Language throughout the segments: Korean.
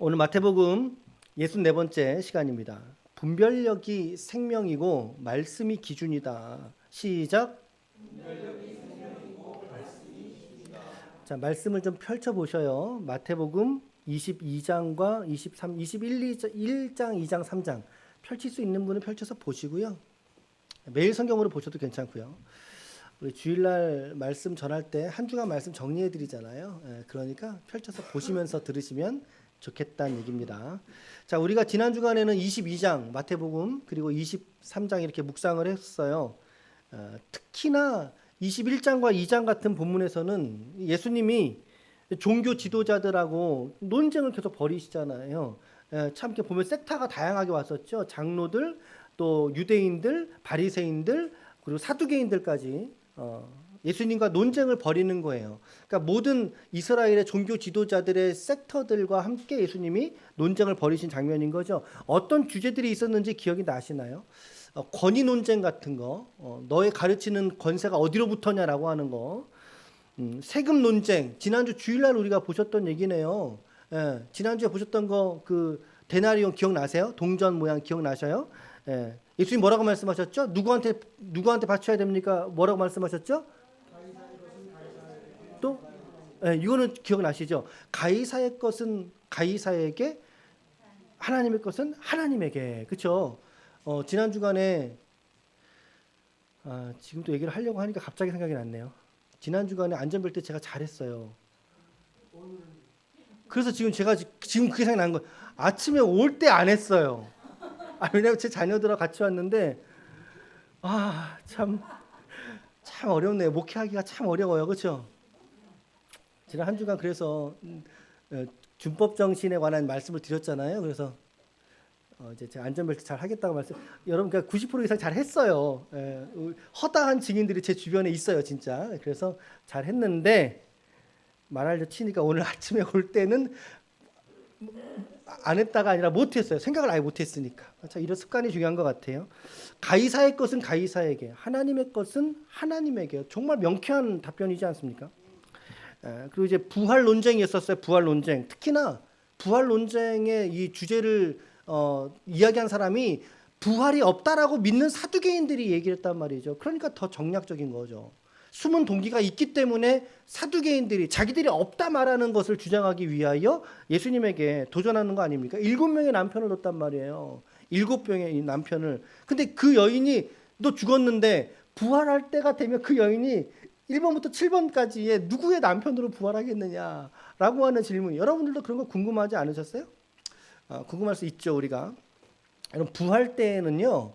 오늘 마태복음 64번째 시간입니다. 분별력이 생명이고 말씀이 기준이다. 시작. 자, 말씀을 좀 펼쳐 보셔요. 마태복음 22장과 23, 1장, 2장, 3장 펼칠 수 있는 분은 펼쳐서 보시고요. 매일 성경으로 보셔도 괜찮고요. 우리 주일날 말씀 전할 때 한 주간 말씀 정리해 드리잖아요. 그러니까 펼쳐서 보시면서 들으시면 좋겠다는 얘기입니다. 자, 우리가 지난 주간에는 22장 마태복음 그리고 23장 이렇게 묵상을 했어요. 특히나 21장과 2장 같은 본문에서는 예수님이 종교 지도자들하고 논쟁을 계속 벌이시잖아요. 참 이렇게 보면 섹타가 다양하게 왔었죠. 장로들, 또 유대인들, 바리새인들, 그리고 사두개인들까지 예수님과 논쟁을 벌이는 거예요. 그러니까 모든 이스라엘의 종교 지도자들의 섹터들과 함께 예수님이 논쟁을 벌이신 장면인 거죠. 어떤 주제들이 있었는지 기억이 나시나요? 권위 논쟁 같은 거, 너의 가르치는 권세가 어디로부터냐라고 하는 거, 세금 논쟁, 지난주 주일날 우리가 보셨던 얘기네요. 지난주에 보셨던 거 그 데나리온 기억나세요? 동전 모양 기억나셔요? 예수님 뭐라고 말씀하셨죠? 누구한테 바쳐야 됩니까? 뭐라고 말씀하셨죠? 또 이거는 기억나시죠? 가이사의 것은 가이사에게, 하나님의 것은 하나님에게. 그렇죠? 지난 주간에 지금 또 얘기를 하려고 하니까 갑자기 생각이 났네요. 지난 주간에 안전벨트 제가 잘했어요. 그래서 지금 그게 생각난 거예요. 아침에 올 때 안 했어요. 왜냐면 제 자녀들하고 같이 왔는데 참 어렵네요. 목회하기가 참 어려워요. 그렇죠? 지난 한 주간 그래서 준법 정신에 관한 말씀을 드렸잖아요. 그래서 이제 제가 안전벨트 잘 하겠다고 여러분 그러니까 90% 이상 잘 했어요. 허다한 증인들이 제 주변에 있어요, 진짜. 그래서 잘 했는데 말하려 치니까 오늘 아침에 올 때는 안 했다가 아니라 못했어요. 생각을 아예 못했으니까. 자, 이런 습관이 중요한 것 같아요. 가이사의 것은 가이사에게, 하나님의 것은 하나님에게. 정말 명쾌한 답변이지 않습니까? 그리고 이제 부활 논쟁이었었어요. 부활 논쟁. 특히나 부활 논쟁의 이 주제를 이야기한 사람이 부활이 없다라고 믿는 사두개인들이 얘기를 했단 말이죠. 그러니까 더 정략적인 거죠. 숨은 동기가 있기 때문에 사두개인들이 자기들이 없다 말하는 것을 주장하기 위하여 예수님에게 도전하는 거 아닙니까? 7명의 남편을 뒀단 말이에요. 7명의 남편을. 근데 그 여인이 너 죽었는데 부활할 때가 되면 그 여인이 1번부터 7번까지의 누구의 남편으로 부활하겠느냐라고 하는 질문. 여러분들도 그런 거 궁금하지 않으셨어요? 궁금할 수 있죠, 우리가. 여러분, 부활 때에는요,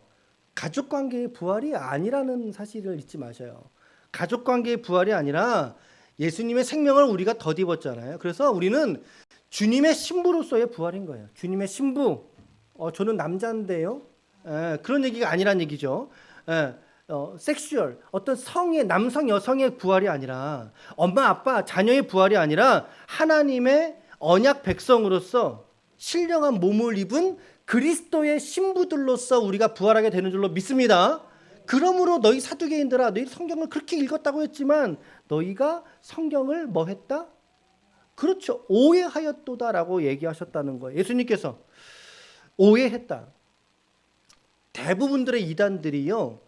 가족관계의 부활이 아니라는 사실을 잊지 마셔요. 가족관계의 부활이 아니라 예수님의 생명을 우리가 덧입었잖아요. 그래서 우리는 주님의 신부로서의 부활인 거예요. 주님의 신부. 저는 남자인데요. 그런 얘기가 아니란 얘기죠. 섹슈얼, 어떤 성의, 남성 여성의 부활이 아니라, 엄마 아빠 자녀의 부활이 아니라 하나님의 언약 백성으로서 신령한 몸을 입은 그리스도의 신부들로서 우리가 부활하게 되는 줄로 믿습니다. 그러므로 너희 사두개인들아, 너희 성경을 그렇게 읽었다고 했지만 너희가 성경을 뭐 했다? 그렇죠, 오해하였도다라고 얘기하셨다는 거예요. 예수님께서 오해했다. 대부분들의 이단들이요,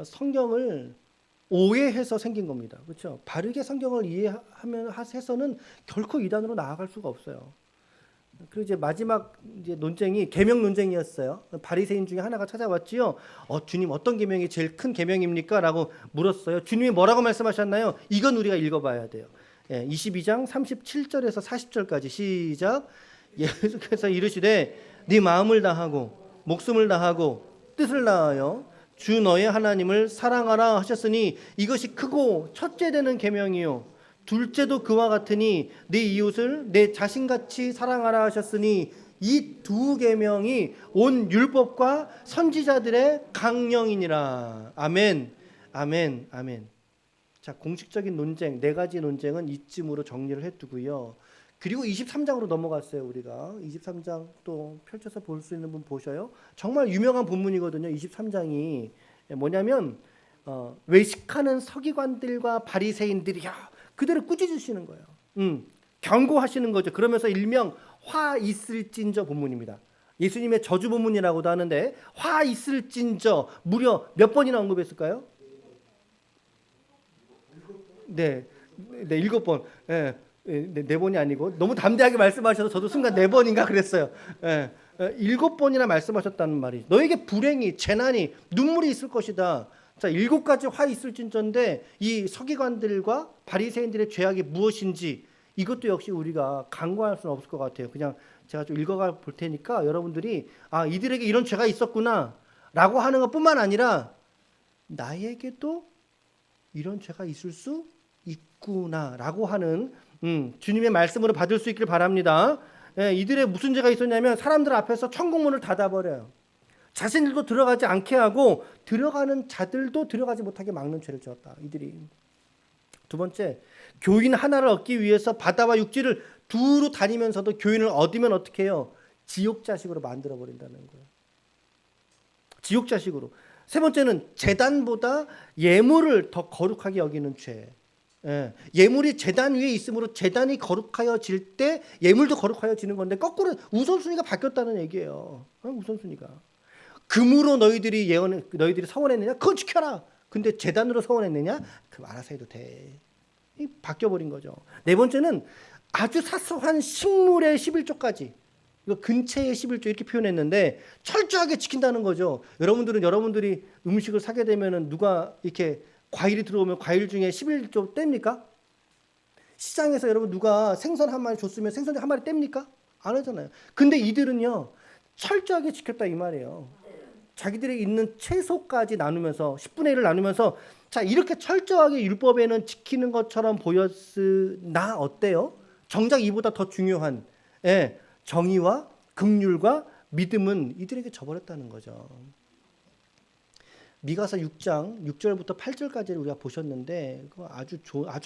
성경을 오해해서 생긴 겁니다. 그렇죠? 바르게 성경을 이해하면 해서는 결코 이단으로 나아갈 수가 없어요. 그리고 이제 마지막 논쟁이 계명 논쟁이었어요. 바리새인 중에 하나가 찾아왔지요. 주님, 어떤 계명이 제일 큰 계명입니까? 라고 물었어요. 주님이 뭐라고 말씀하셨나요? 이건 우리가 읽어봐야 돼요. 22장 37절에서 40절까지 시작. 예수께서 이르시되 네 마음을 다하고 목숨을 다하고 뜻을 다하여 주 너의 하나님을 사랑하라 하셨으니 이것이 크고 첫째 되는 계명이요 둘째도 그와 같으니 네 이웃을 내 자신같이 사랑하라 하셨으니 이 두 계명이 온 율법과 선지자들의 강령이니라. 아멘. 아멘. 아멘. 자, 공식적인 논쟁, 4가지 논쟁은 이쯤으로 정리를 해두고요. 그리고 23장으로 넘어갔어요. 우리가 23장 또 펼쳐서 볼 수 있는 분 보셔요. 정말 유명한 본문이거든요. 23장이 뭐냐면 외식하는 서기관들과 바리새인들이 그대로 꾸짖으시는 거예요. 경고하시는 거죠. 그러면서 일명 화 있을진저 본문입니다. 예수님의 저주 본문이라고도 하는데 화 있을진저 무려 몇 번이나 언급했을까요? 네, 네 7번. 예, 네 번이 아니고 너무 담대하게 말씀하셔서 저도 순간 4번인가 그랬어요. 예, 7번이나 말씀하셨다는 말이 너에게 불행이 재난이 눈물이 있을 것이다. 자, 7가지 화 있을진저인데 이 서기관들과 바리새인들의 죄악이 무엇인지 이것도 역시 우리가 간과할 수는 없을 것 같아요. 그냥 제가 좀 읽어가 볼 테니까 여러분들이 아 이들에게 이런 죄가 있었구나 라고 하는 것뿐만 아니라 나에게도 이런 죄가 있을 수 있구나 라고 하는 주님의 말씀으로 받을 수 있기를 바랍니다. 예, 이들의 무슨 죄가 있었냐면 사람들 앞에서 천국문을 닫아버려요. 자신들도 들어가지 않게 하고 들어가는 자들도 들어가지 못하게 막는 죄를 지었다. 이들이. 두 번째, 교인 하나를 얻기 위해서 바다와 육지를 두루 다니면서도 교인을 얻으면 어떻게 해요? 지옥 자식으로 만들어 버린다는 거예요. 지옥 자식으로. 세 번째는 제단보다 예물을 더 거룩하게 여기는 죄. 예, 예물이 제단 위에 있으므로 제단이 거룩하여질 때 예물도 거룩하여지는 건데 거꾸로 우선순위가 바뀌었다는 얘기예요. 우선순위가. 금으로 너희들이 서원했느냐? 그건 지켜라. 근데 제단으로 서원했느냐? 그럼 알아서 해도 돼. 바뀌어버린 거죠. 네 번째는 아주 사소한 식물의 11조까지 이거 근처의 11조 이렇게 표현했는데 철저하게 지킨다는 거죠. 여러분들이 음식을 사게 되면은 누가 이렇게 과일이 들어오면 과일 중에 11조 뗍니까? 시장에서 여러분 누가 생선 한 마리 줬으면 생선 한 마리 뗍니까? 안 하잖아요. 근데 이들은요 철저하게 지켰다 이 말이에요. 자기들이 있는 채소까지 나누면서 10분의 1을 나누면서 자 이렇게 철저하게 율법에는 지키는 것처럼 보였으나 어때요? 정작 이보다 더 중요한 정의와 긍휼과 믿음은 이들에게 져버렸다는 거죠. 미가서 6장 6절부터 8절까지를 우리가 보셨는데 그거 아주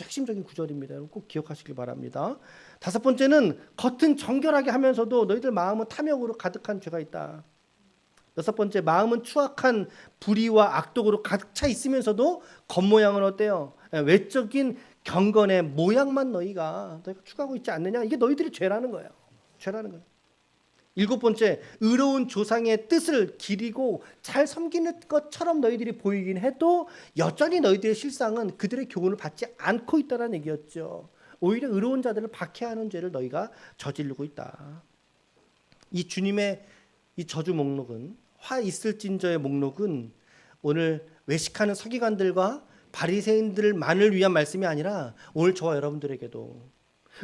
핵심적인 구절입니다. 여러분 꼭 기억하시길 바랍니다. 다섯 번째는 겉은 정결하게 하면서도 너희들 마음은 탐욕으로 가득한 죄가 있다. 여섯 번째, 마음은 추악한 불의와 악독으로 가득 차 있으면서도 겉모양은 어때요? 외적인 경건의 모양만 너희가 추구하고 있지 않느냐? 이게 너희들의 죄라는 거예요. 죄라는 거예요. 일곱 번째, 의로운 조상의 뜻을 기리고 잘 섬기는 것처럼 너희들이 보이긴 해도 여전히 너희들의 실상은 그들의 교훈을 받지 않고 있다는 얘기였죠. 오히려 의로운 자들을 박해하는 죄를 너희가 저지르고 있다. 이 주님의 이 저주 목록은 화 있을진저의 목록은 오늘 외식하는 서기관들과 바리새인들만을 위한 말씀이 아니라 오늘 저와 여러분들에게도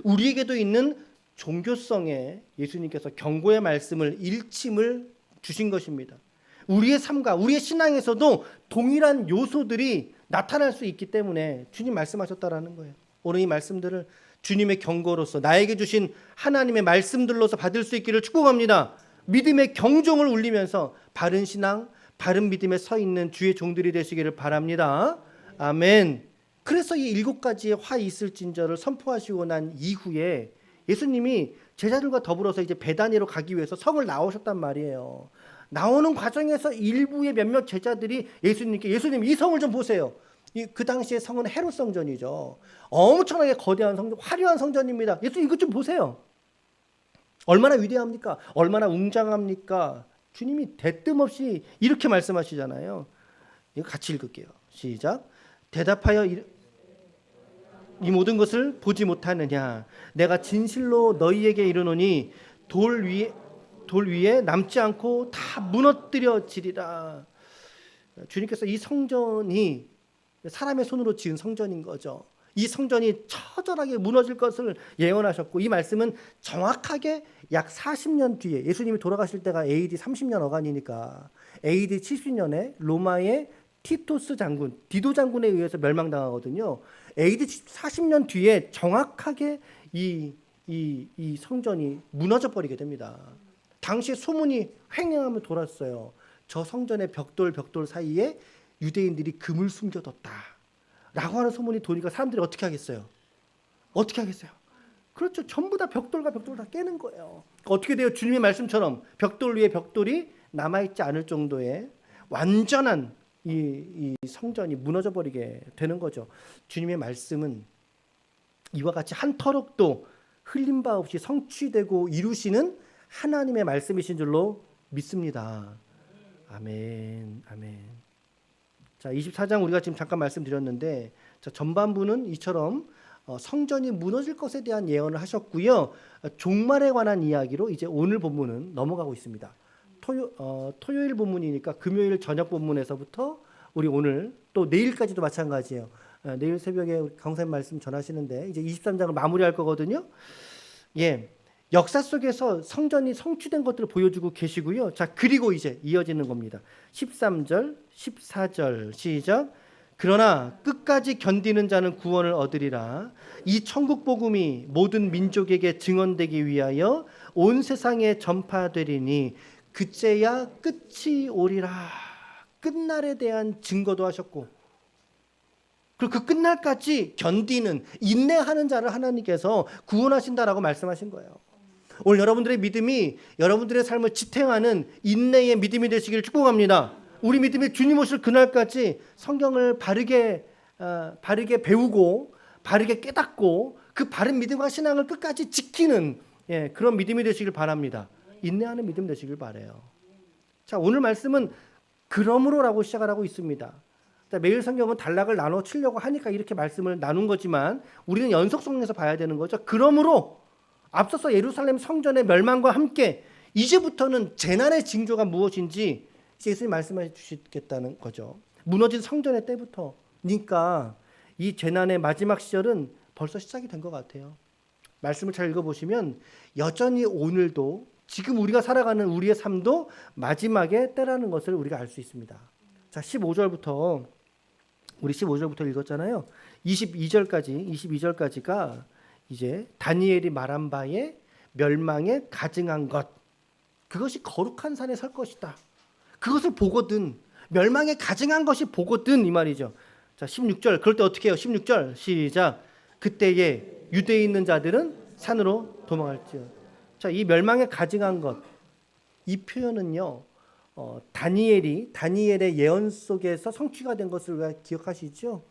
우리에게도 있는 종교성에 예수님께서 경고의 말씀을 일침을 주신 것입니다. 우리의 삶과 우리의 신앙에서도 동일한 요소들이 나타날 수 있기 때문에 주님 말씀하셨다라는 거예요. 오늘 이 말씀들을 주님의 경고로서 나에게 주신 하나님의 말씀들로서 받을 수 있기를 축복합니다. 믿음의 경종을 울리면서 바른 신앙, 바른 믿음에 서 있는 주의 종들이 되시기를 바랍니다. 아멘. 그래서 이 7가지의 화 있을진저를 선포하시고 난 이후에 예수님이 제자들과 더불어서 이제 베다니로 가기 위해서 성을 나오셨단 말이에요. 나오는 과정에서 일부의 몇몇 제자들이 예수님 이 성을 좀 보세요. 그 당시의 성은 헤롯 성전이죠. 엄청나게 거대한 성전, 화려한 성전입니다. 예수님 이것 좀 보세요. 얼마나 위대합니까? 얼마나 웅장합니까? 주님이 대뜸 없이 이렇게 말씀하시잖아요. 이거 같이 읽을게요. 시작. 대답하여 이 모든 것을 보지 못하느냐? 내가 진실로 너희에게 이르노니 돌 위에 남지 않고 다 무너뜨려지리라. 주님께서 이 성전이 사람의 손으로 지은 성전인 거죠. 이 성전이 처절하게 무너질 것을 예언하셨고 이 말씀은 정확하게 약 40년 뒤에 예수님이 돌아가실 때가 AD 30년 어간이니까 AD 70년에 로마의 티토스 장군, 디도 장군에 의해서 멸망당하거든요. AD 40년 뒤에 정확하게 이 성전이 무너져 버리게 됩니다. 당시에 소문이 횡행하며 돌았어요. 저 성전의 벽돌 사이에 유대인들이 금을 숨겨뒀다 라고 하는 소문이 도니까 사람들이 어떻게 하겠어요? 그렇죠. 전부 다 벽돌과 벽돌을 다 깨는 거예요. 어떻게 돼요? 주님의 말씀처럼 벽돌 위에 벽돌이 남아있지 않을 정도의 완전한 이 성전이 무너져 버리게 되는 거죠. 주님의 말씀은 이와 같이 한 터럭도 흘린 바 없이 성취되고 이루시는 하나님의 말씀이신 줄로 믿습니다. 아멘. 아멘. 자, 24장 우리가 지금 잠깐 말씀드렸는데, 자, 전반부는 이처럼 성전이 무너질 것에 대한 예언을 하셨고요. 종말에 관한 이야기로 이제 오늘 본문은 넘어가고 있습니다. 토요일 본문이니까 금요일 저녁 본문에서부터 우리 오늘 또 내일까지도 마찬가지예요. 내일 새벽에 강사님 말씀 전하시는데 이제 23장을 마무리할 거거든요. 예. 역사 속에서 성전이 성취된 것들을 보여주고 계시고요. 자, 그리고 이제 이어지는 겁니다. 13절, 14절 시작. 그러나 끝까지 견디는 자는 구원을 얻으리라. 이 천국 복음이 모든 민족에게 증언되기 위하여 온 세상에 전파되리니 그때야 끝이 오리라. 끝날에 대한 증거도 하셨고, 그리고 그 끝날까지 견디는, 인내하는 자를 하나님께서 구원하신다라고 말씀하신 거예요. 오늘 여러분들의 믿음이 여러분들의 삶을 지탱하는 인내의 믿음이 되시기를 축복합니다. 우리 믿음이 주님 오실 그날까지 성경을 바르게 배우고 바르게 깨닫고 그 바른 믿음과 신앙을 끝까지 지키는 그런 믿음이 되시길 바랍니다. 인내하는 믿음 되시길 바라요. 자, 오늘 말씀은 그러므로라고 시작을 하고 있습니다. 자, 매일 성경은 단락을 나눠 치려고 하니까 이렇게 말씀을 나눈 거지만 우리는 연속성에서 봐야 되는 거죠. 그러므로 앞서서 예루살렘 성전의 멸망과 함께 이제부터는 재난의 징조가 무엇인지 예수님이 말씀해 주시겠다는 거죠. 무너진 성전의 때부터니까 이 재난의 마지막 시절은 벌써 시작이 된 것 같아요. 말씀을 잘 읽어보시면 여전히 오늘도 지금 우리가 살아가는 우리의 삶도 마지막의 때라는 것을 우리가 알 수 있습니다. 자, 15절부터 우리 15절부터 읽었잖아요. 22절까지가 이제 다니엘이 말한 바에 멸망에 가증한 것, 그것이 거룩한 산에 설 것이다. 그것을 보거든, 멸망에 가증한 것이 보거든, 이 말이죠. 자, 16절. 그럴 때 어떻게 해요? 16절 시작. 그때에 유대에 있는 자들은 산으로 도망할지어. 자, 이 멸망에 가증한 것, 이 표현은요, 다니엘의 예언 속에서 성취가 된 것을 우리가 기억하시죠?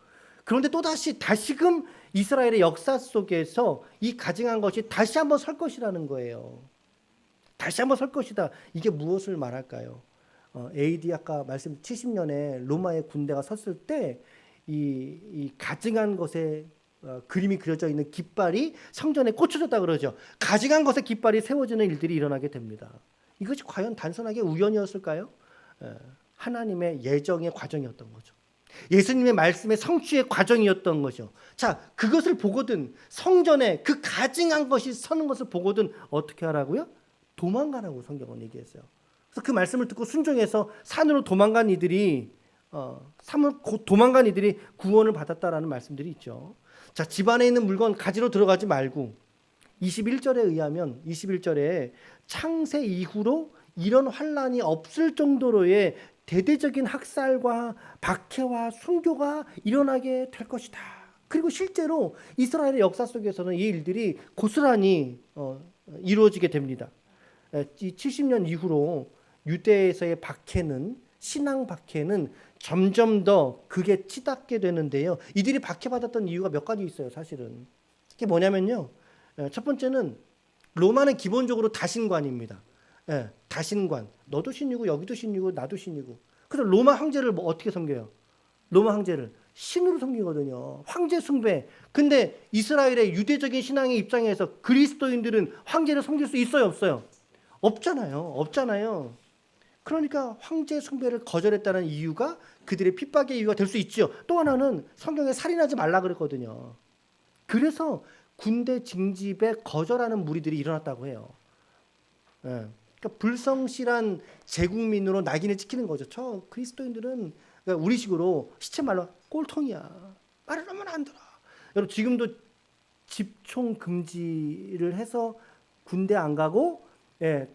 그런데 또 다시금 이스라엘의 역사 속에서 이 가증한 것이 다시 한번 설 것이라는 거예요. 다시 한번 설 것이다. 이게 무엇을 말할까요? AD 아까 말씀 70년에 로마의 군대가 섰을 때 이 가증한 것에 그림이 그려져 있는 깃발이 성전에 꽂혀졌다 그러죠. 가증한 것에 깃발이 세워지는 일들이 일어나게 됩니다. 이것이 과연 단순하게 우연이었을까요? 하나님의 예정의 과정이었던 거죠. 예수님의 말씀의 성취의 과정이었던 거죠. 자, 그것을 보거든, 성전에 그 가증한 것이 서는 것을 보거든 어떻게 하라고요? 도망가라고 성경은 얘기했어요. 그래서 그 말씀을 듣고 순종해서 산으로 도망간 이들이 구원을 받았다라는 말씀들이 있죠. 자, 집안에 있는 물건 가지러 들어가지 말고 21절에 의하면 21절에 창세 이후로 이런 환란이 없을 정도로의 대대적인 학살과 박해와 순교가 일어나게 될 것이다. 그리고 실제로 이스라엘의 역사 속에서는 이 일들이 고스란히 이루어지게 됩니다. 이 70년 이후로 유대에서의 박해는, 신앙 박해는 점점 더 극에 치닫게 되는데요. 이들이 박해받았던 이유가 몇 가지 있어요, 사실은. 그게 뭐냐면요. 첫 번째는 로마는 기본적으로 다신관입니다. 다신관. 너도 신이고 여기도 신이고 나도 신이고. 그래서 로마 황제를 어떻게 섬겨요? 로마 황제를 신으로 섬기거든요. 황제 숭배. 근데 이스라엘의 유대적인 신앙의 입장에서 그리스도인들은 황제를 섬길 수 있어요, 없어요? 없잖아요. 그러니까 황제 숭배를 거절했다는 이유가 그들의 핍박의 이유가 될 수 있죠. 또 하나는 성경에 살인하지 말라 그랬거든요. 그래서 군대 징집에 거절하는 무리들이 일어났다고 해요. 그러니까 불성실한 제국민으로 낙인을 찍히는 거죠. 저 그리스도인들은, 그러니까 우리식으로 시체말로 꼴통이야. 말을 하면 안 들어. 여러분, 지금도 집총 금지를 해서 군대 안 가고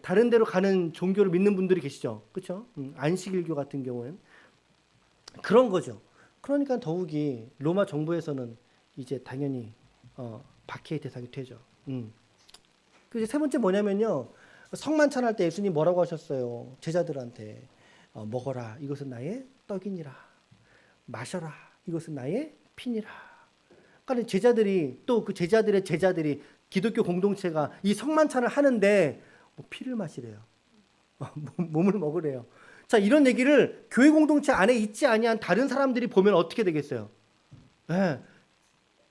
다른 데로 가는 종교를 믿는 분들이 계시죠. 그렇죠? 안식일교 같은 경우는 그런 거죠. 그러니까 더욱이 로마 정부에서는 이제 당연히 박해의 대상이 되죠. 그리고 세 번째 뭐냐면요. 성만찬할 때 예수님 뭐라고 하셨어요? 제자들한테 먹어라. 이것은 나의 떡이니라. 마셔라. 이것은 나의 피니라. 그러니까 제자들이, 또 그 제자들의 제자들이 기독교 공동체가 이 성만찬을 하는데 뭐 피를 마시래요. 몸을 먹으래요. 자, 이런 얘기를 교회 공동체 안에 있지 아니한 다른 사람들이 보면 어떻게 되겠어요? 네,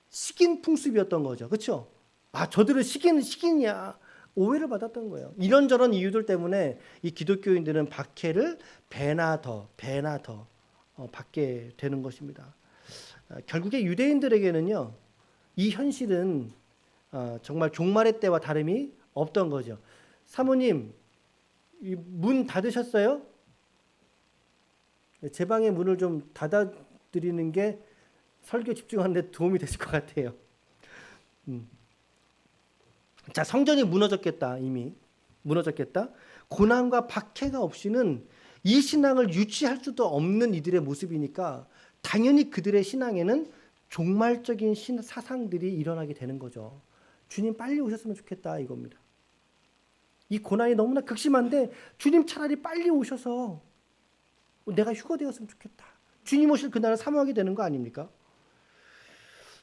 식인 풍습이었던 거죠. 그렇죠? 아, 저들은 식인이야. 오해를 받았던 거예요. 이런저런 이유들 때문에 이 기독교인들은 박해를 배나 더 받게 되는 것입니다. 결국에 유대인들에게는요, 이 현실은 정말 종말의 때와 다름이 없던 거죠. 사모님, 문 닫으셨어요? 제 방의 문을 좀 닫아드리는 게 설교 집중하는 데 도움이 되실 것 같아요. 자, 성전이 무너졌겠다. 이미 무너졌겠다. 고난과 박해가 없이는 이 신앙을 유지할 수도 없는 이들의 모습이니까 당연히 그들의 신앙에는 종말적인 사상들이 일어나게 되는 거죠. 주님 빨리 오셨으면 좋겠다 이겁니다. 이 고난이 너무나 극심한데 주님 차라리 빨리 오셔서 내가 휴거되었으면 좋겠다. 주님 오실 그날을 사모하게 되는 거 아닙니까?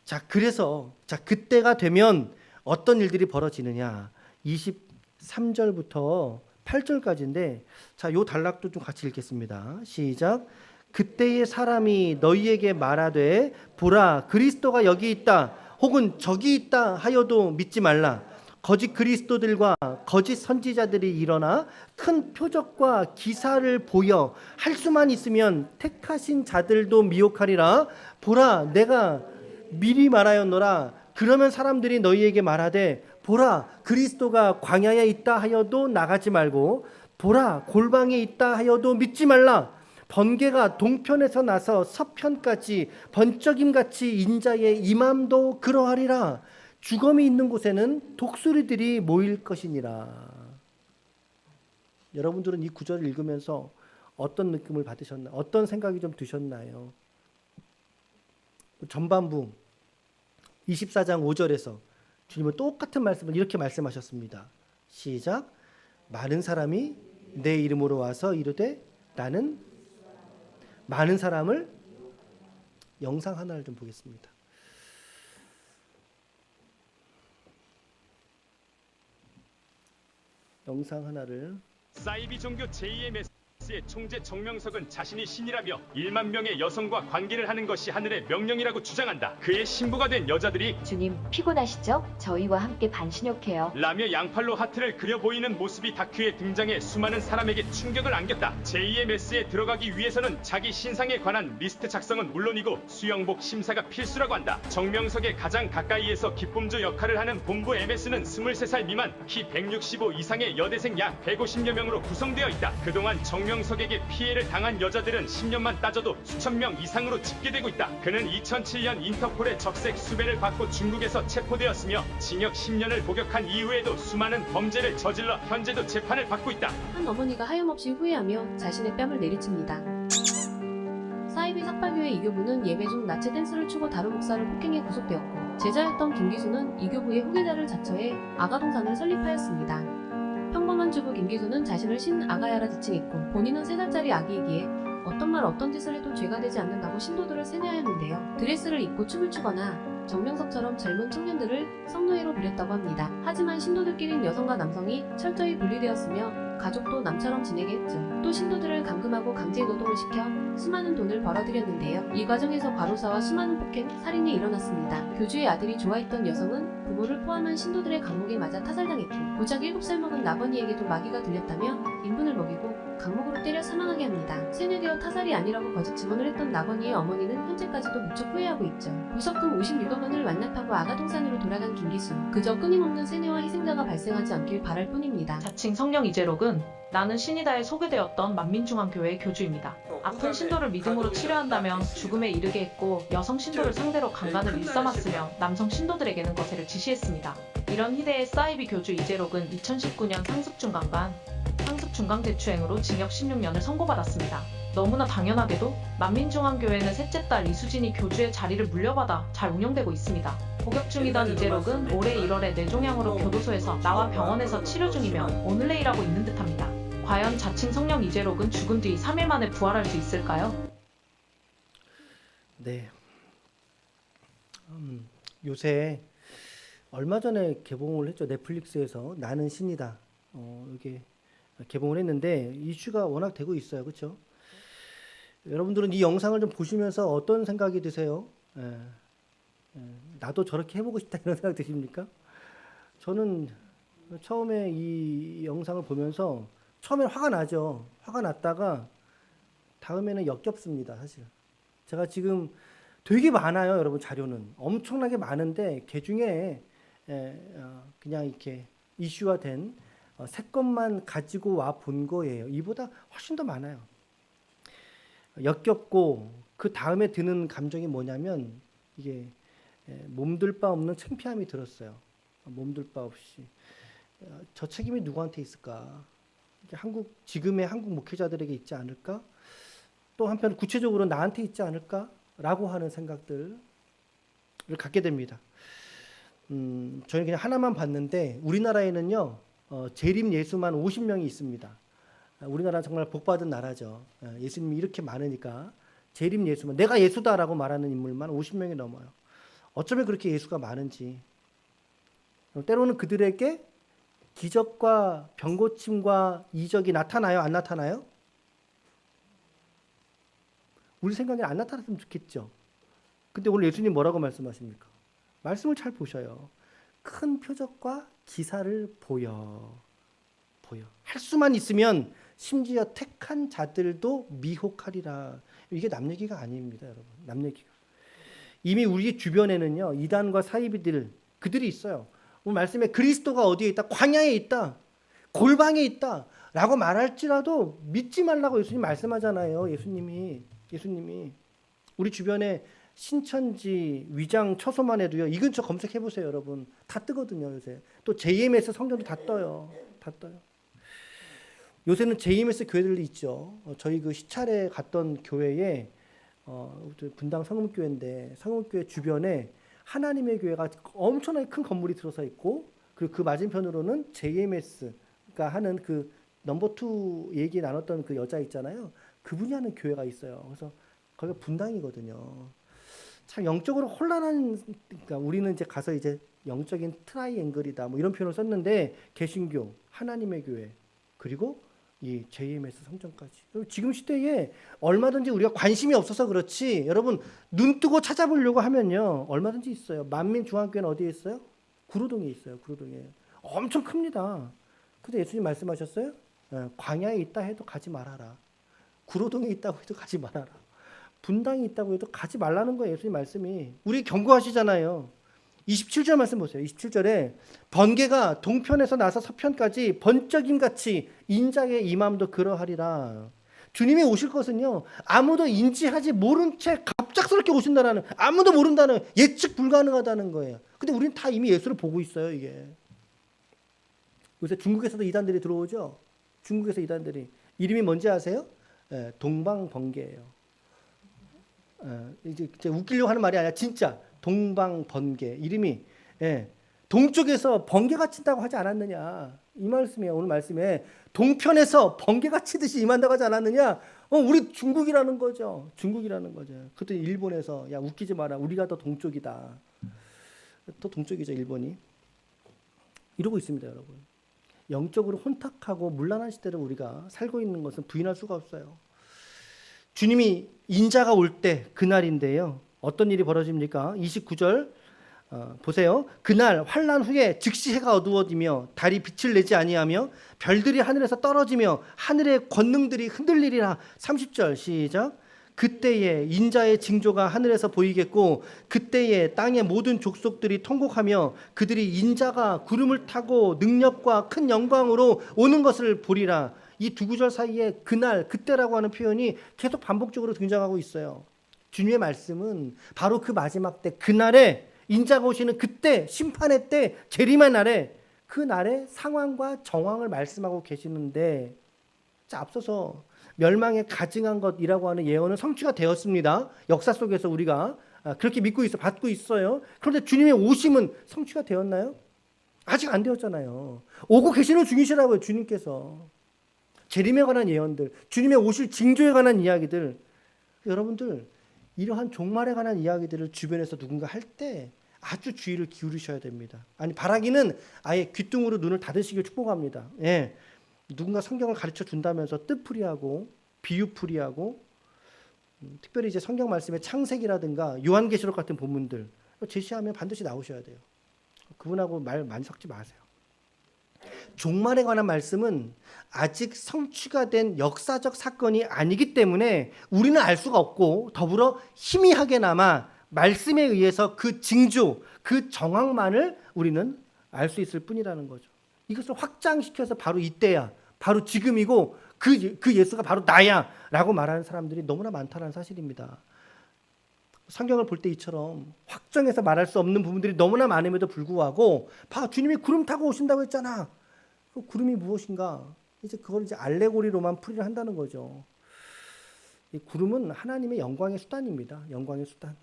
자, 그래서 그때가 되면 어떤 일들이 벌어지느냐. 23절부터 8절까지인데 자, 요 단락도 좀 같이 읽겠습니다. 시작. 그때의 사람이 너희에게 말하되 보라 그리스도가 여기 있다 혹은 저기 있다 하여도 믿지 말라. 거짓 그리스도들과 거짓 선지자들이 일어나 큰 표적과 기사를 보여 할 수만 있으면 택하신 자들도 미혹하리라. 보라 내가 미리 말하였노라. 그러면 사람들이 너희에게 말하되 보라 그리스도가 광야에 있다 하여도 나가지 말고 보라 골방에 있다 하여도 믿지 말라. 번개가 동편에서 나서 서편까지 번쩍임같이 인자의 임함도 그러하리라. 죽음이 있는 곳에는 독수리들이 모일 것이니라. 여러분들은 이 구절을 읽으면서 어떤 느낌을 받으셨나요? 어떤 생각이 좀 드셨나요? 전반부 24장 5절에서 주님은 똑같은 말씀을 이렇게 말씀하셨습니다. 시작. 많은 사람이 내 이름으로 와서 이르되 나는 많은 사람을 영상 하나를 좀 보겠습니다. 영상 하나를 사이비 종교 JMS의 총재 정명석은 자신이 신이라며 1만 명의 여성과 관계를 하는 것이 하늘의 명령이라고 주장한다. 그의 신부가 된 여자들이 주님 피곤하시죠? 저희와 함께 반신욕해요. 라며 양팔로 하트를 그려 보이는 모습이 다큐에 등장해 수많은 사람에게 충격을 안겼다. JMS에 들어가기 위해서는 자기 신상에 관한 리스트 작성은 물론이고 수영복 심사가 필수라고 한다. 정명석의 가장 가까이에서 기쁨주 역할을 하는 본부 MS는 23살 미만 키 165 이상의 여대생 약 150여 명으로 구성되어 있다. 그동안 정명석에게 피해를 당한 여자들은 10년만 따져도 수천 명 이상으로 집계되고 있다. 그는 2007년 인터폴의 적색 수배를 받고 중국에서 체포되었으며 징역 10년을 복역한 이후에도 수많은 범죄를 저질러 현재도 재판을 받고 있다. 한 어머니가 하염없이 후회하며 자신의 뺨을 내리칩니다. 사이비 삭발교회 이교부는 예배 중 나체 댄스를 추고 다른 목사를 폭행해 구속되었고 제자였던 김기수는 이교부의 후계자를 자처해 아가동산을 설립하였습니다. 평범한 주부 김기수는 자신을 신아가야라 지칭했고 본인은 3살짜리 아기이기에 어떤 말 어떤 짓을 해도 죄가 되지 않는다고 신도들을 세뇌하였는데요. 드레스를 입고 춤을 추거나 정명석처럼 젊은 청년들을 성노예로 부렸다고 합니다. 하지만 신도들끼린 여성과 남성이 철저히 분리되었으며 가족도 남처럼 지내게 했죠. 또 신도들을 감금하고 강제 노동을 시켜 수많은 돈을 벌어들였는데요. 이 과정에서 과로사와 수많은 폭행, 살인이 일어났습니다. 교주의 아들이 좋아했던 여성은 부모를 포함한 신도들의 강목에 맞아 타살당했고 고작 7살 먹은 나건이에게도 마귀가 들렸다며 인분을 먹이고 강목으로 때려 사망하게 합니다. 세뇌되어 타살이 아니라고 거짓 증언을 했던 나건이의 어머니는 현재까지도 무척 후회하고 있죠. 무석금 56억 원을 완납하고 아가동산으로 돌아간 김기수. 그저 끊임없는 세뇌와 희생자가 발생하지 않길 바랄 뿐입니다. 자칭 성령 이재록은 나는 신이다에 소개되었던 만민중앙교회의 교주입니다. 아픈 신도를 믿음으로 치료한다면 죽음에 이르게 했고 여성 신도를 상대로 강간을 일삼았으며 남성 신도들에게는 거세를 지시했습니다. 이런 희대의 사이비 교주 이재록은 2019년 상습중강간, 상습중강대추행으로 징역 16년을 선고받았습니다. 너무나 당연하게도 만민중앙교회는 셋째 딸 이수진이 교주의 자리를 물려받아 잘 운영되고 있습니다. 복역 중이던 이재록은 올해 1월에 뇌종양으로 교도소에서 나와 병원에서 치료 중이며 오늘내 일하고 있는 듯합니다. 과연 자칭 성령 이재록은 죽은 뒤 3일 만에 부활할 수 있을까요? 네. 요새 얼마 전에 개봉을 했죠. 넷플릭스에서 나는 신이다. 이게 개봉을 했는데 이슈가 워낙 되고 있어요. 그렇죠? 여러분들은 이 영상을 좀 보시면서 어떤 생각이 드세요? 나도 저렇게 해보고 싶다 이런 생각 드십니까? 저는 처음에 이 영상을 보면서 처음에 화가 나죠. 화가 났다가 다음에는 역겹습니다. 사실 제가 지금 되게 많아요. 여러분 자료는 엄청나게 많은데 그 중에 그냥 이렇게 이슈화된 세 건만 가지고 와 본 거예요. 이보다 훨씬 더 많아요. 역겹고 그 다음에 드는 감정이 뭐냐면 이게 몸둘 바 없는 창피함이 들었어요. 몸둘 바 없이 저 책임이 누구한테 있을까? 이게 지금의 한국 목회자들에게 있지 않을까? 또 한편 구체적으로 나한테 있지 않을까라고 하는 생각들을 갖게 됩니다. 저는 그냥 하나만 봤는데 우리나라에는요 재림 예수만 50명이 있습니다. 우리나라는 정말 복받은 나라죠. 예수님이 이렇게 많으니까 재림 예수만 내가 예수다라고 말하는 인물만 50명이 넘어요. 어쩌면 그렇게 예수가 많은지. 때로는 그들에게 기적과 병고침과 이적이 나타나요? 안 나타나요? 우리 생각에 안 나타났으면 좋겠죠. 근데 오늘 예수님 뭐라고 말씀하십니까? 말씀을 잘 보셔요. 큰 표적과 기사를 보여. 할 수만 있으면 심지어 택한 자들도 미혹하리라. 이게 남 얘기가 아닙니다, 여러분. 남 얘기가. 이미 우리 주변에는요, 이단과 사이비들, 그들이 있어요. 오늘 말씀에 그리스도가 어디에 있다? 광야에 있다. 골방에 있다. 라고 말할지라도 믿지 말라고 예수님 말씀하잖아요. 예수님이. 우리 주변에 신천지, 위장, 처소만 해도요. 이 근처 검색해 보세요, 여러분. 다 뜨거든요, 요새. 또 JMS 성전도 다 떠요. 요새는 JMS 교회들이 있죠. 저희 그 시찰에 갔던 교회에 분당 성금교회인데 성금교회 주변에 하나님의 교회가 엄청나게 큰 건물이 들어서 있고 그리고 그 맞은편으로는 JMS가 하는 그 넘버 2 얘기 나눴던 그 여자 있잖아요. 그분이 하는 교회가 있어요. 그래서 거기가 분당이거든요. 참 영적으로 혼란한, 그러니까 우리는 이제 가서 이제 영적인 트라이앵글이다 뭐 이런 표현을 썼는데 개신교, 하나님의 교회 그리고 이 JMS 성전까지. 지금 시대에 얼마든지 우리가 관심이 없어서 그렇지 여러분 눈 뜨고 찾아보려고 하면요 얼마든지 있어요. 만민중앙교회는 어디에 있어요? 구로동에 있어요. 구로동에. 엄청 큽니다. 근데 예수님 말씀하셨어요? 광야에 있다 해도 가지 말아라. 구로동에 있다고 해도 가지 말아라. 분당에 있다고 해도 가지 말라는 거예요. 예수님 말씀이. 우리 경고하시잖아요. 27절 말씀 보세요. 27절에 번개가 동편에서 나서 서편까지 번쩍임같이 인자의 임함도 그러하리라. 주님이 오실 것은요. 아무도 인지하지 모른 채 갑작스럽게 오신다라는 아무도 모른다는 예측 불가능하다는 거예요. 근데 우리는 다 이미 예수를 보고 있어요. 이게. 요새 중국에서도 이단들이 들어오죠. 중국에서 이단들이. 이름이 뭔지 아세요? 동방번개예요. 이제 웃기려고 하는 말이 아니라 진짜 동방번개 이름이 동쪽에서 번개가 친다고 하지 않았느냐 이 말씀이에요. 오늘 말씀에 동편에서 번개가 치듯이 임한다고 하지 않았느냐. 우리 중국이라는 거죠. 그때 일본에서 야 웃기지 마라 우리가 더 동쪽이다. 더 동쪽이죠 일본이. 이러고 있습니다 여러분. 영적으로 혼탁하고 문란한 시대를 우리가 살고 있는 것은 부인할 수가 없어요. 주님이 인자가 올 때 그날인데요. 어떤 일이 벌어집니까? 29절 보세요. 그날 환난 후에 즉시 해가 어두워지며 달이 빛을 내지 아니하며 별들이 하늘에서 떨어지며 하늘의 권능들이 흔들리리라. 30절 시작. 그때에 인자의 징조가 하늘에서 보이겠고 그때에 땅의 모든 족속들이 통곡하며 그들이 인자가 구름을 타고 능력과 큰 영광으로 오는 것을 보리라. 이 두 구절 사이에 그날, 그때라고 하는 표현이 계속 반복적으로 등장하고 있어요. 주님의 말씀은 바로 그 마지막 때, 그날에 인자가 오시는 그때, 심판의 때, 재림의 날에 그 날의 상황과 정황을 말씀하고 계시는데 자, 앞서서 멸망에 가증한 것이라고 하는 예언은 성취가 되었습니다. 역사 속에서 우리가 그렇게 믿고 있어, 받고 있어요. 그런데 주님의 오심은 성취가 되었나요? 아직 안 되었잖아요. 오고 계시는 중이시라고요, 주님께서. 재림에 관한 예언들, 주님의 오실 징조에 관한 이야기들, 여러분들 이러한 종말에 관한 이야기들을 주변에서 누군가 할 때 아주 주의를 기울이셔야 됩니다. 아니 바라기는 아예 귀뚱으로 눈을 닫으시길 축복합니다. 예. 누군가 성경을 가르쳐 준다면서 뜻풀이하고 비유풀이하고 특별히 이제 성경 말씀의 창세기라든가 요한계시록 같은 본문들 제시하면 반드시 나오셔야 돼요. 그분하고 말 많이 섞지 마세요. 종말에 관한 말씀은 아직 성취가 된 역사적 사건이 아니기 때문에 우리는 알 수가 없고 더불어 희미하게나마 말씀에 의해서 그 징조, 그 정황만을 우리는 알 수 있을 뿐이라는 거죠. 이것을 확장시켜서 바로 이때야, 바로 지금이고 그 예수가 바로 나야 라고 말하는 사람들이 너무나 많다는 사실입니다. 성경을 볼 때 이처럼 확정해서 말할 수 없는 부분들이 너무나 많음에도 불구하고 주님이 구름 타고 오신다고 했잖아. 그 구름이 무엇인가? 이제 그걸 이제 알레고리로만 풀이를 한다는 거죠. 이 구름은 하나님의 영광의 수단입니다. 영광의 수단.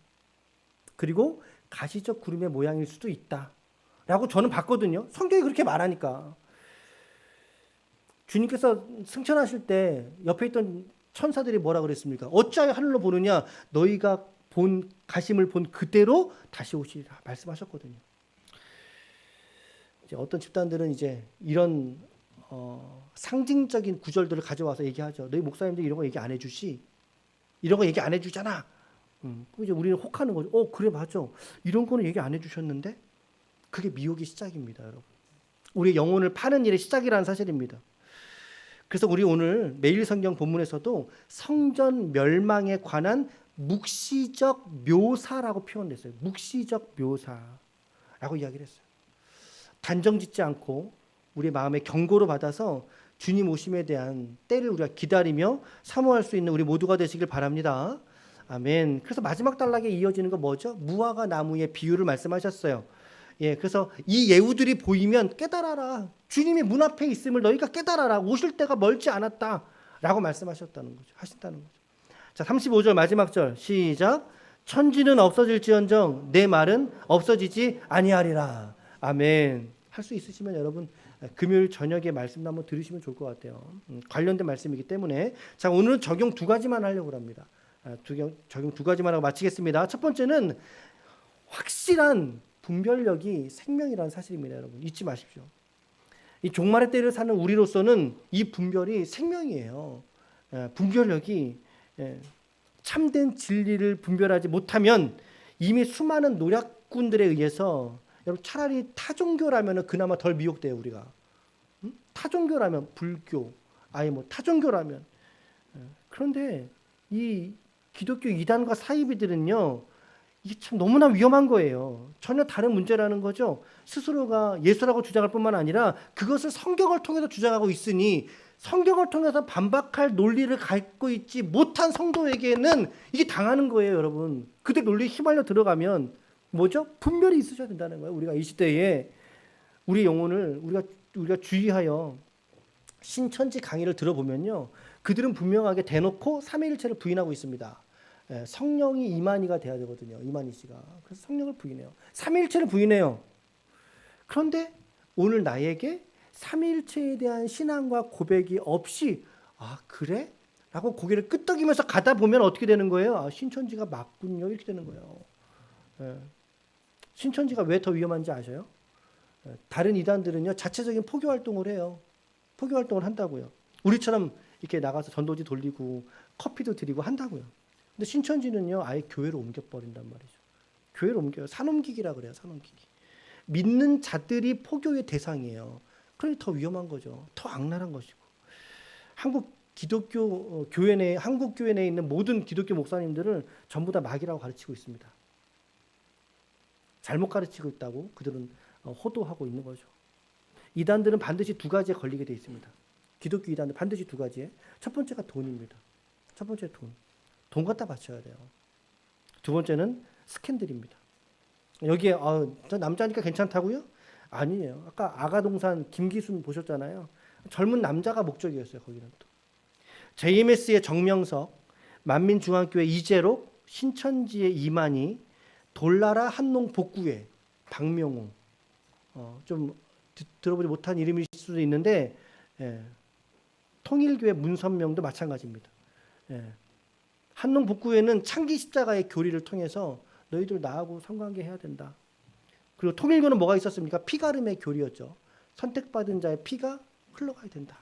그리고 가시적 구름의 모양일 수도 있다라고 저는 봤거든요. 성경이 그렇게 말하니까. 주님께서 승천하실 때 옆에 있던 천사들이 뭐라 그랬습니까? 어찌하여 하늘로 보느냐? 너희가 본 가심을 본 그대로 다시 오시리라 말씀하셨거든요. 이제 어떤 집단들은 이제 이런 상징적인 구절들을 가져와서 얘기하죠. 너희 목사님들 이런 거 얘기 안 해주시? 이런 거 얘기 안 해주잖아. 그럼 이제 우리는 혹하는 거죠. 그래 맞아. 이런 거는 얘기 안 해주셨는데 그게 미혹의 시작입니다, 여러분. 우리의 영혼을 파는 일의 시작이라는 사실입니다. 그래서 우리 오늘 매일 성경 본문에서도 성전 멸망에 관한 묵시적 묘사라고 표현됐어요. 묵시적 묘사라고 이야기를 했어요. 단정짓지 않고 우리의 마음에 경고로 받아서 주님 오심에 대한 때를 우리가 기다리며 사모할 수 있는 우리 모두가 되시길 바랍니다. 아멘. 그래서 마지막 단락에 이어지는 거 뭐죠? 무화과 나무의 비유를 말씀하셨어요. 예, 그래서 이 예우들이 보이면 깨달아라. 주님이 문 앞에 있음을 너희가 깨달아라. 오실 때가 멀지 않았다라고 말씀하셨다는 거죠. 하신다는 거죠. 자, 35절 마지막 절 시작. 천지는 없어질지언정 내 말은 없어지지 아니하리라. 아멘. 할 수 있으시면 여러분 금요일 저녁에 말씀도 한번 들으시면 좋을 것 같아요. 관련된 말씀이기 때문에 자, 오늘은 적용 두 가지만 하려고 합니다. 적용 두 가지만 하고 마치겠습니다. 첫 번째는 확실한 분별력이 생명이라는 사실입니다. 여러분 잊지 마십시오. 이 종말의 때를 사는 우리로서는 이 분별이 생명이에요. 분별력이 참된 진리를 분별하지 못하면 이미 수많은 노략군들에 의해서 여러분 차라리 타종교라면 그나마 덜 미혹돼요. 우리가 타종교라면 불교 아예 뭐 타종교라면 그런데 이 기독교 이단과 사이비들은요 이게 참 너무나 위험한 거예요. 전혀 다른 문제라는 거죠. 스스로가 예수라고 주장할 뿐만 아니라 그것을 성경을 통해서 주장하고 있으니 성경을 통해서 반박할 논리를 갖고 있지 못한 성도에게는 이게 당하는 거예요, 여러분. 그들 논리에 휘말려 들어가면 뭐죠? 분별이 있으셔야 된다는 거예요. 우리가 이 시대에 우리 영혼을 우리가 주의하여 신천지 강의를 들어보면요, 그들은 분명하게 대놓고 삼위일체를 부인하고 있습니다. 성령이 이만희가 돼야 되거든요. 이만희 씨가. 그래서 성령을 부인해요. 삼위일체를 부인해요. 그런데 오늘 나에게 삼위일체에 대한 신앙과 고백이 없이 그래? 라고 고개를 끄덕이면서 가다 보면 어떻게 되는 거예요? 신천지가 맞군요. 이렇게 되는 거예요. 신천지가 왜 더 위험한지 아셔요? 다른 이단들은요 자체적인 포교 활동을 해요. 포교 활동을 한다고요. 우리처럼 이렇게 나가서 전도지 돌리고 커피도 드리고 한다고요. 근데 신천지는요 아예 교회로 옮겨버린단 말이죠. 교회로 옮겨요. 산옮기기라 그래요. 산옮기기. 믿는 자들이 포교의 대상이에요. 그러니 더 위험한 거죠. 더 악랄한 것이고. 한국 기독교 교회 내 한국 교회 내에 있는 모든 기독교 목사님들을 전부 다 마귀라고 가르치고 있습니다. 잘못 가르치고 있다고 그들은 호도하고 있는 거죠. 이단들은 반드시 두 가지에 걸리게 돼 있습니다. 기독교 이단들 반드시 두 가지에. 첫 번째가 돈입니다. 첫 번째 돈. 돈 갖다 바쳐야 돼요. 두 번째는 스캔들입니다. 여기에 저 남자니까 괜찮다고요? 아니에요. 아까 아가동산 김기순 보셨잖아요. 젊은 남자가 목적이었어요. 거기는 또. JMS의 정명석, 만민중앙교회 이재록, 신천지의 이만희, 돌나라 한농 복구회 박명호. 좀 들어보지 못한 이름일 수도 있는데 통일교회 문선명도 마찬가지입니다. 한농 복구회는 창기 십자가의 교리를 통해서 너희들 나하고 성관계 해야 된다. 그리고 통일교는 뭐가 있었습니까? 피가름의 교리였죠. 선택받은 자의 피가 흘러가야 된다.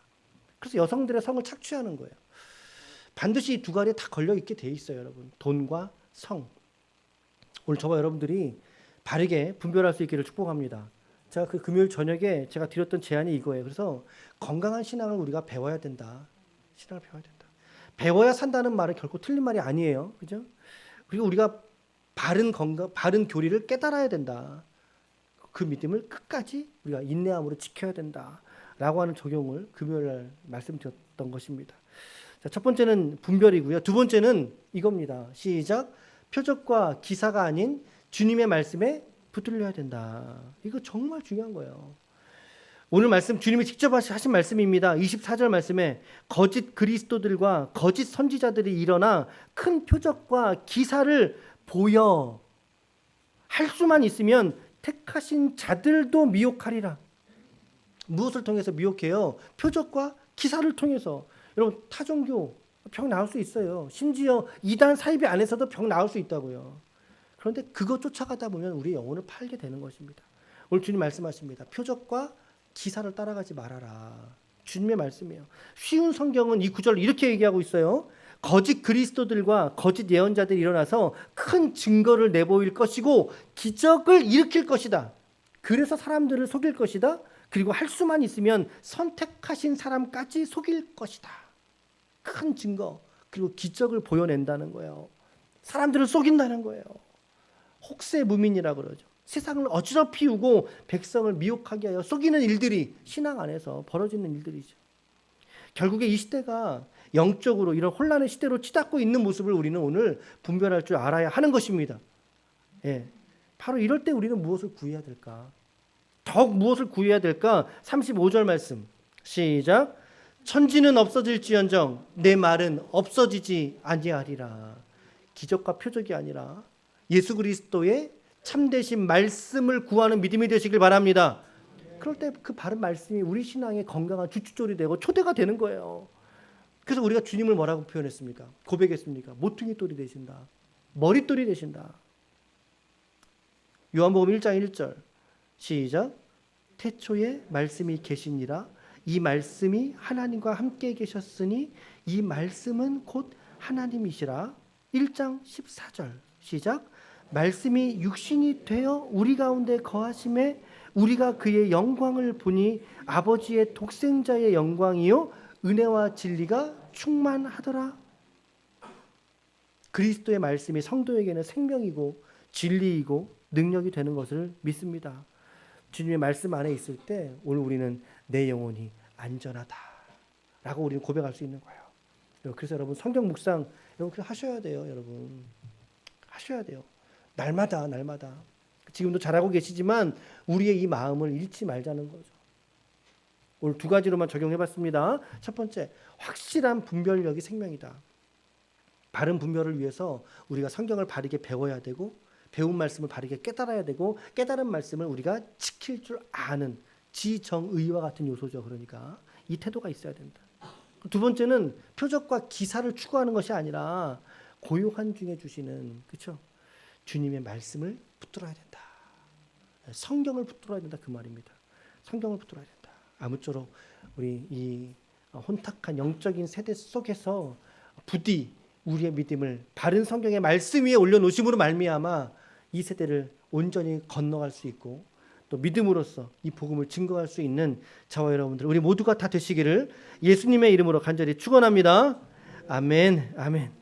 그래서 여성들의 성을 착취하는 거예요. 반드시 이 두 가지에 다 걸려 있게 돼 있어요, 여러분. 돈과 성. 오늘 저와 여러분들이 바르게 분별할 수 있기를 축복합니다. 제가 그 금요일 저녁에 제가 드렸던 제안이 이거예요. 그래서 건강한 신앙을 우리가 배워야 된다. 신앙을 배워야 된다. 배워야 산다는 말은 결코 틀린 말이 아니에요. 그죠? 그리고 우리가 바른 교리를 깨달아야 된다. 그 믿음을 끝까지 우리가 인내함으로 지켜야 된다라고 하는 적용을 금요일 날 말씀드렸던 것입니다. 자, 첫 번째는 분별이고요. 두 번째는 이겁니다. 시작. 표적과 기사가 아닌 주님의 말씀에 붙들려야 된다. 이거 정말 중요한 거예요. 오늘 말씀 주님이 직접 하신 말씀입니다. 24절 말씀에 거짓 그리스도들과 거짓 선지자들이 일어나 큰 표적과 기사를 보여 할 수만 있으면 택하신 자들도 미혹하리라. 무엇을 통해서 미혹해요? 표적과 기사를 통해서. 여러분 타종교 병 나올 수 있어요. 심지어 이단 사이비 안에서도 병 나올 수 있다고요. 그런데 그거 쫓아가다 보면 우리 영혼을 팔게 되는 것입니다. 오늘 주님 말씀하십니다. 표적과 기사를 따라가지 말아라. 주님의 말씀이에요. 쉬운 성경은 이 구절을 이렇게 얘기하고 있어요. 거짓 그리스도들과 거짓 예언자들이 일어나서 큰 증거를 내보일 것이고 기적을 일으킬 것이다. 그래서 사람들을 속일 것이다. 그리고 할 수만 있으면 선택하신 사람까지 속일 것이다. 큰 증거 그리고 기적을 보여낸다는 거예요. 사람들을 속인다는 거예요. 혹세무민이라 그러죠. 세상을 어지럽히우고 백성을 미혹하게 하여 속이는 일들이 신앙 안에서 벌어지는 일들이죠. 결국에 이 시대가 영적으로 이런 혼란의 시대로 치닫고 있는 모습을 우리는 오늘 분별할 줄 알아야 하는 것입니다. 예, 바로 이럴 때 우리는 무엇을 구해야 될까? 더욱 무엇을 구해야 될까? 35절 말씀 시작. 천지는 없어질지언정 내 말은 없어지지 아니하리라. 기적과 표적이 아니라 예수 그리스도의 참되신 말씀을 구하는 믿음이 되시길 바랍니다. 그럴 때 그 바른 말씀이 우리 신앙의 건강한 주춧돌이 되고 초대가 되는 거예요. 그래서 우리가 주님을 뭐라고 표현했습니까? 고백했습니까? 모퉁이 돌이 되신다. 머릿돌이 되신다. 요한복음 1장 1절 시작. 태초에 말씀이 계시니라. 이 말씀이 하나님과 함께 계셨으니 이 말씀은 곧 하나님이시라. 1장 14절 시작. 말씀이 육신이 되어 우리 가운데 거하심에 우리가 그의 영광을 보니 아버지의 독생자의 영광이요 은혜와 진리가 충만하더라. 그리스도의 말씀이 성도에게는 생명이고 진리이고 능력이 되는 것을 믿습니다. 주님의 말씀 안에 있을 때 오늘 우리는 내 영혼이 안전하다라고 우리는 고백할 수 있는 거예요. 그래서 여러분 성경 묵상 여러분 하셔야 돼요. 여러분 하셔야 돼요. 날마다 지금도 잘하고 계시지만 우리의 이 마음을 잃지 말자는 거죠. 오늘 두 가지로만 적용해봤습니다. 첫 번째, 확실한 분별력이 생명이다. 바른 분별을 위해서 우리가 성경을 바르게 배워야 되고 배운 말씀을 바르게 깨달아야 되고 깨달은 말씀을 우리가 지킬 줄 아는 지정의와 같은 요소죠. 그러니까 이 태도가 있어야 된다. 두 번째는 표적과 기사를 추구하는 것이 아니라 고요한 중에 주시는 그렇죠? 주님의 말씀을 붙들어야 된다. 성경을 붙들어야 된다 그 말입니다. 성경을 붙들어야 된다. 아무쪼록 우리 이 혼탁한 영적인 세대 속에서 부디 우리의 믿음을 바른 성경의 말씀 위에 올려놓으심으로 말미암아 이 세대를 온전히 건너갈 수 있고 또 믿음으로써 이 복음을 증거할 수 있는 저와 여러분들 우리 모두가 다 되시기를 예수님의 이름으로 간절히 축원합니다. 아멘. 아멘.